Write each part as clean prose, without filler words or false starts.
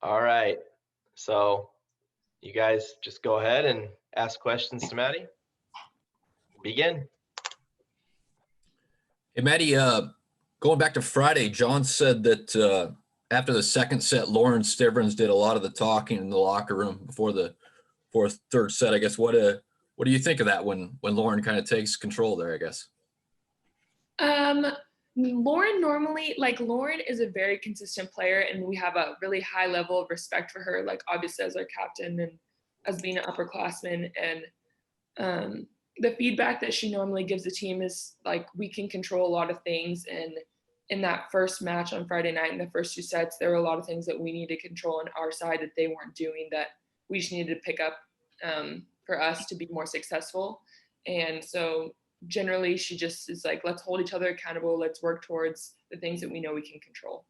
All right. So you guys just go ahead and ask questions to Maddie. Begin. Hey, Maddie, going back to Friday, John said that after the second set, Lauren Stivrins did a lot of the talking in the locker room before the third set. I guess what do you think of that when Lauren kind of takes control there, I guess? Lauren is a very consistent player, and we have a really high level of respect for her, like obviously as our captain and as being an upperclassman. And the feedback that she normally gives the team is like we can control a lot of things. And in that first match on Friday night, in the first two sets, there were a lot of things that we need to control on our side that they weren't doing, that we just needed to pick up for us to be more successful. And so generally she just is like, let's hold each other accountable. Let's work towards the things that we know we can control.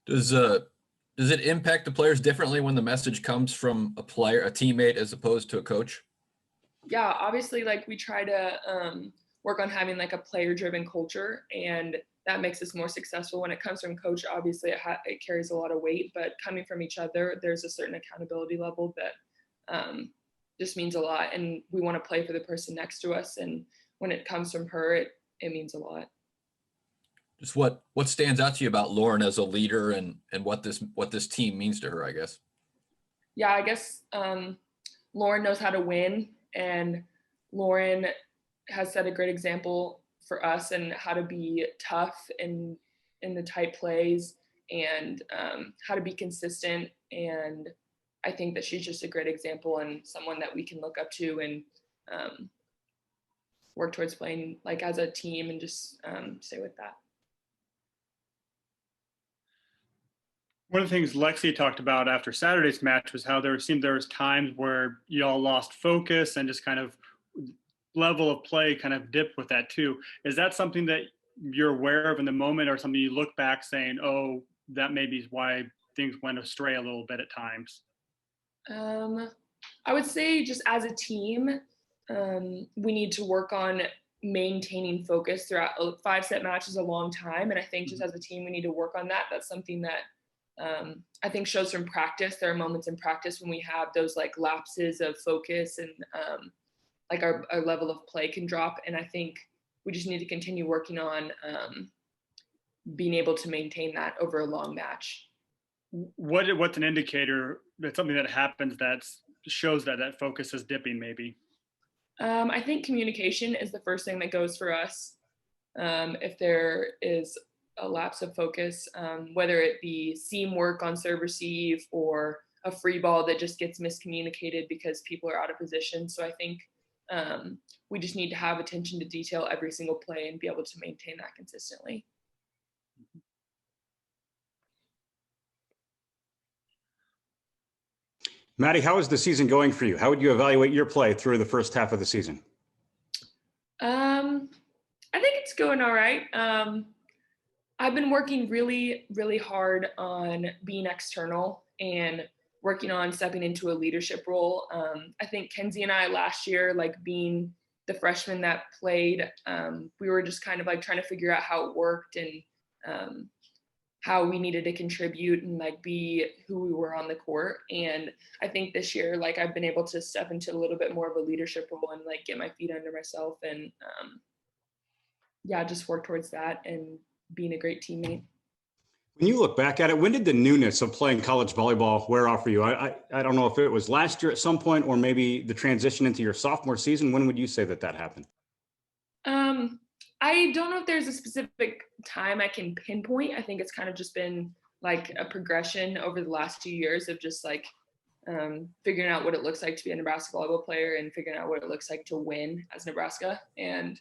Does it impact the players differently when the message comes from a teammate, as opposed to a coach? Yeah, obviously, like we try to work on having like a player-driven culture, and that makes us more successful. When it comes from coach, obviously it carries a lot of weight, but coming from each other, there's a certain accountability level that just means a lot. And we want to play for the person next to us. And when it comes from her, it means a lot. Just what stands out to you about Lauren as a leader and what this team means to her, I guess? Yeah, I guess Lauren knows how to win, and Lauren has set a great example for us and how to be tough in the tight plays, and how to be consistent. And I think that she's just a great example and someone that we can look up to and work towards playing like as a team, and just stay with that. One of the things Lexi talked about after Saturday's match was how there was times where y'all lost focus and just kind of level of play kind of dipped with that too. Is that something that you're aware of in the moment, or something you look back saying, oh, that maybe is why things went astray a little bit at times? I would say just as a team, we need to work on maintaining focus throughout. A 5-set match is a long time, and I think just as a team we need to work on that. That's something that I think shows from practice. There are moments in practice when we have those like lapses of focus, and like our level of play can drop. And I think we just need to continue working on being able to maintain that over a long match. What's an indicator that something that happens that shows that focus is dipping maybe? I think communication is the first thing that goes for us. If there is a lapse of focus, whether it be seam work on serve receive or a free ball that just gets miscommunicated because people are out of position. So I think we just need to have attention to detail every single play and be able to maintain that consistently. Maddie, how is the season going for you? How would you evaluate your play through the first half of the season? I think it's going all right. I've been working really, really hard on being external and working on stepping into a leadership role. I think Kenzie and I last year, like being the freshman that played, we were just kind of like trying to figure out how it worked and how we needed to contribute and like be who we were on the court. And I think this year, like I've been able to step into a little bit more of a leadership role and like get my feet under myself and just work towards that and being a great teammate. When you look back at it, when did the newness of playing college volleyball wear off for you? I don't know if it was last year at some point or maybe the transition into your sophomore season. When would you say that happened? I don't know if there's a specific time I can pinpoint. I think it's kind of just been like a progression over the last 2 years of just like figuring out what it looks like to be a Nebraska volleyball player and figuring out what it looks like to win as Nebraska. And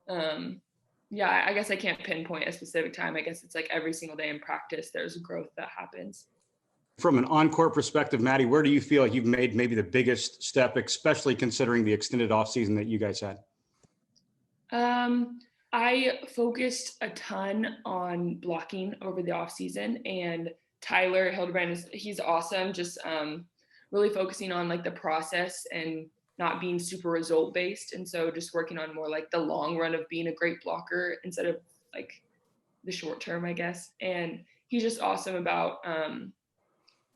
I guess I can't pinpoint a specific time. I guess it's like every single day in practice, there's growth that happens. From an on-court perspective, Maddie, where do you feel like you've made maybe the biggest step, especially considering the extended offseason that you guys had? I focused a ton on blocking over the offseason, and Tyler Hildebrand he's awesome. Just really focusing on like the process and not being super result based. And so just working on more like the long run of being a great blocker instead of like the short term, I guess. And he's just awesome about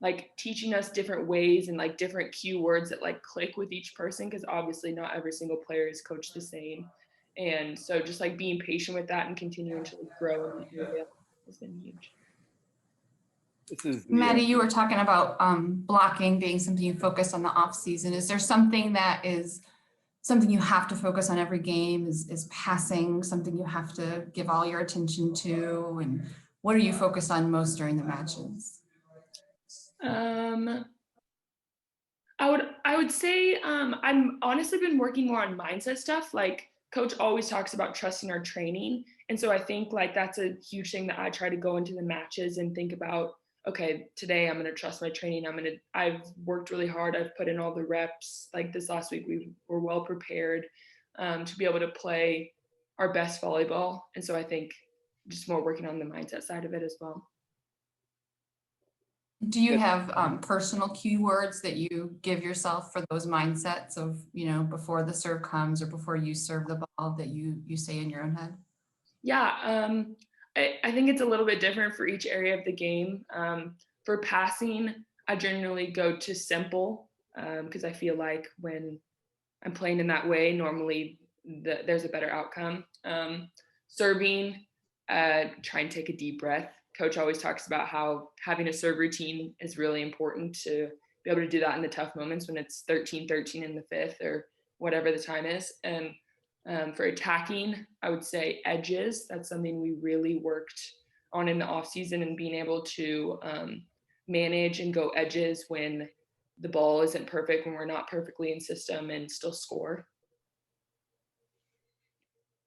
like teaching us different ways and like different keywords that like click with each person, because obviously not every single player is coached the same. And so just like being patient with that and continuing to grow in the area has been huge. Maddie, you were talking about blocking being something you focus on the off season. Is there something that is something you have to focus on every game? Is passing something you have to give all your attention to? And what are you focused on most during the matches? I would say I'm honestly been working more on mindset stuff. Like coach always talks about trusting our training. And so I think like that's a huge thing that I try to go into the matches and think about, okay, today I'm going to trust my training. I've worked really hard. I've put in all the reps. Like this last week, we were well prepared to be able to play our best volleyball. And so I think just more working on the mindset side of it as well. Do you have personal keywords that you give yourself for those mindsets of, before the serve comes or before you serve the ball that you say in your own head? Yeah, I think it's a little bit different for each area of the game. For passing, I generally go to simple because I feel like when I'm playing in that way, normally there's a better outcome. Serving, try and take a deep breath. Coach always talks about how having a serve routine is really important to be able to do that in the tough moments when it's 13-13 in the fifth or whatever the time is. And for attacking, I would say edges. That's something we really worked on in the off season, and being able to manage and go edges when the ball isn't perfect, when we're not perfectly in system, and still score.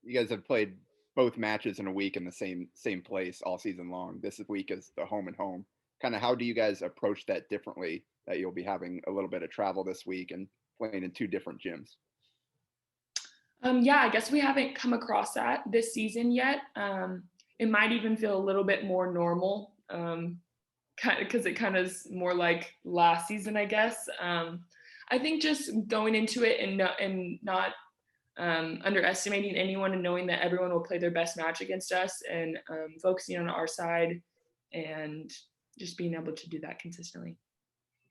You guys have played both matches in a week in the same place all season long. This week is the home and home. Kind of how do you guys approach that differently, that you'll be having a little bit of travel this week and playing in two different gyms? Yeah, I guess we haven't come across that this season yet. It might even feel a little bit more normal because it kind of is more like last season, I guess. I think just going into it and not underestimating anyone, and knowing that everyone will play their best match against us, and focusing on our side and just being able to do that consistently.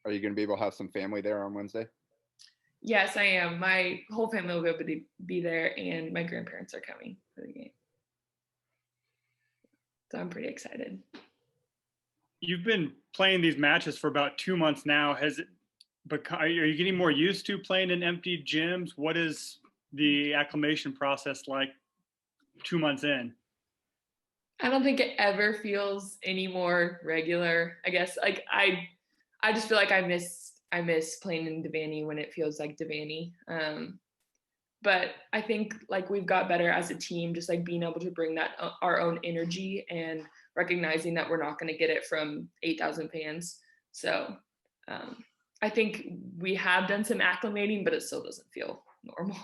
Are you going to be able to have some family there on Wednesday? Yes, I am. My whole family will be able to be there, and my grandparents are coming for the game. So I'm pretty excited. You've been playing these matches for about 2 months now. Are you getting more used to playing in empty gyms? What is the acclimation process like 2 months in? I don't think it ever feels any more regular. I guess like I just feel like I miss playing in Devaney when it feels like Devaney. But I think like we've got better as a team, just like being able to bring that our own energy and recognizing that we're not going to get it from 8,000 fans. So I think we have done some acclimating, but it still doesn't feel normal.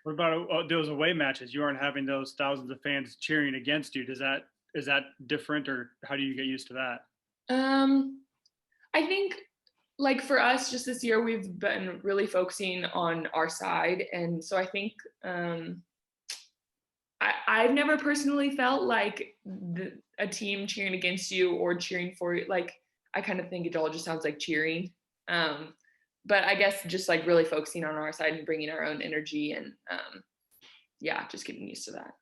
What about those away matches? You aren't having those thousands of fans cheering against you. Is that different, or how do you get used to that? I think like for us, just this year, we've been really focusing on our side. And so I think I've never personally felt like a team cheering against you or cheering for you. Like, I kind of think it all just sounds like cheering. But I guess just like really focusing on our side and bringing our own energy, and yeah, just getting used to that.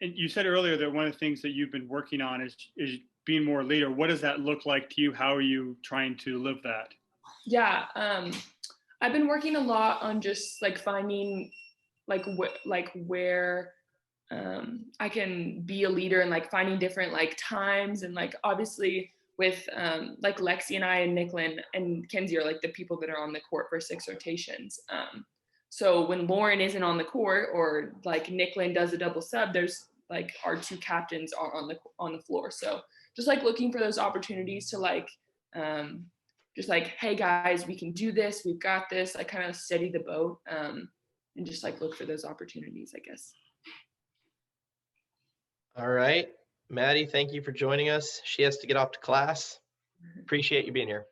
And you said earlier that one of the things that you've been working on is being more a leader. What does that look like to you? How are you trying to live that? Yeah, I've been working a lot on just like finding where I can be a leader, and like finding different like times, and like obviously with like Lexi and I and Nicklin and Kenzie are like the people that are on the court for 6 rotations. So when Lauren isn't on the court, or like Nicklin does a double sub, there's like our 2 captains are on the floor. So just like looking for those opportunities to like just like, hey guys, we can do this, we've got this. I kind of steady the boat and just like look for those opportunities, I guess. All right. Maddie, thank you for joining us. She has to get off to class. Appreciate you being here.